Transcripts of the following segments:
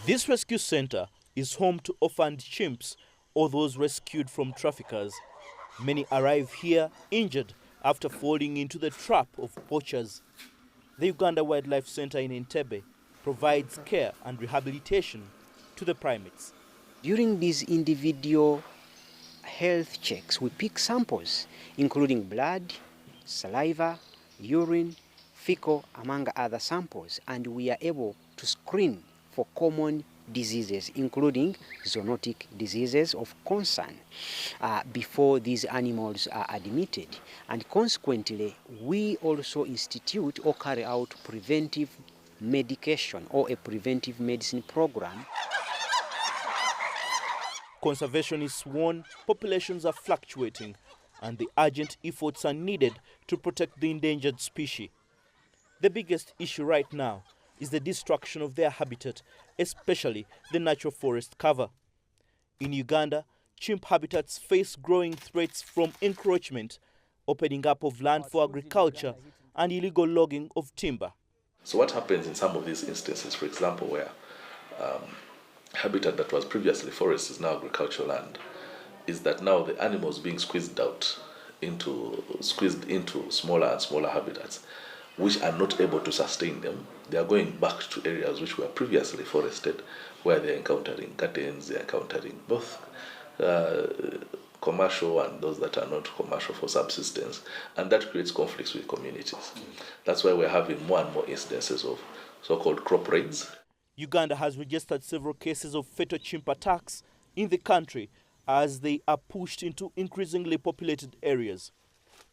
This rescue center is home to orphaned chimps or those rescued from traffickers. Many arrive here injured after falling into the trap of poachers. The Uganda Wildlife Center in Entebbe provides care and rehabilitation to the primates. During these individual health checks, we pick samples, including blood, saliva, urine, fecal, among other samples, and we are able to screen for common diseases, including zoonotic diseases of concern, before these animals are admitted. And consequently, we also institute or carry out preventive medication or a preventive medicine program. Conservationists warn populations are fluctuating and the urgent efforts are needed to protect the endangered species. The biggest issue right now is the destruction of their habitat, especially the natural forest cover. In Uganda, chimp habitats face growing threats from encroachment, opening up of land for agriculture, and illegal logging of timber. So what happens in some of these instances, for example, where habitat that was previously forest is now agricultural land, is that now the animals being squeezed into smaller and smaller habitats, which are not able to sustain them. They are going back to areas which were previously forested, where they're encountering curtains, they're encountering both commercial and those that are not commercial for subsistence, and that creates conflicts with communities. That's why we're having more and more instances of so-called crop raids. Uganda has registered several cases of fatal chimp attacks in the country as they are pushed into increasingly populated areas.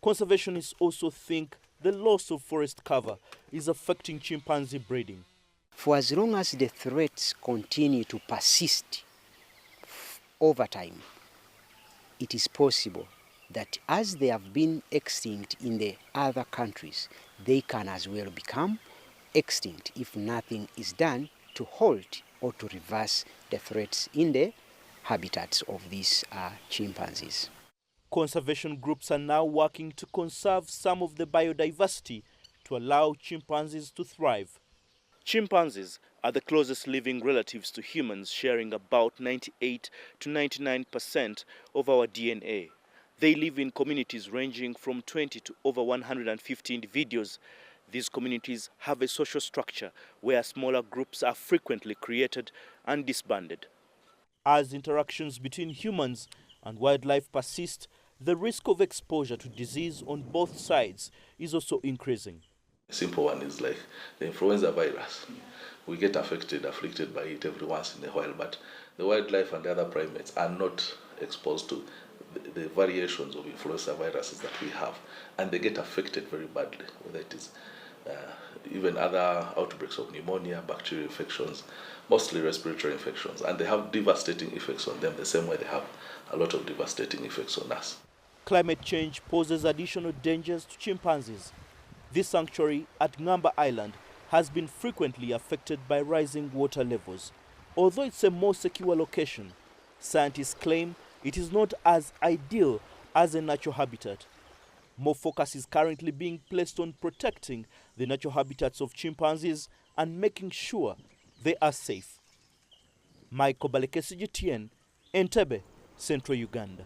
Conservationists also think the loss of forest cover is affecting chimpanzee breeding. For as long as the threats continue to persist over time, it is possible that as they have been extinct in the other countries, they can as well become extinct if nothing is done to halt or to reverse the threats in the habitats of these chimpanzees. Conservation groups are now working to conserve some of the biodiversity to allow chimpanzees to thrive. Chimpanzees are the closest living relatives to humans, sharing about 98 to 99% of our DNA. They live in communities ranging from 20 to over 150 individuals. These communities have a social structure where smaller groups are frequently created and disbanded. As interactions between humans and wildlife persist, the risk of exposure to disease on both sides is also increasing. A simple one is like the influenza virus. We get afflicted by it every once in a while, but the wildlife and the other primates are not exposed to the variations of influenza viruses that we have, and they get affected very badly, whether it is even other outbreaks of pneumonia, bacterial infections, mostly respiratory infections, and they have devastating effects on them the same way they have a lot of devastating effects on us. Climate change poses additional dangers to chimpanzees. This sanctuary at Ngamba Island has been frequently affected by rising water levels. Although it's a more secure location, scientists claim it is not as ideal as a natural habitat. More focus is currently being placed on protecting the natural habitats of chimpanzees and making sure they are safe. Michael Baleke, CGTN, Entebbe, Central Uganda.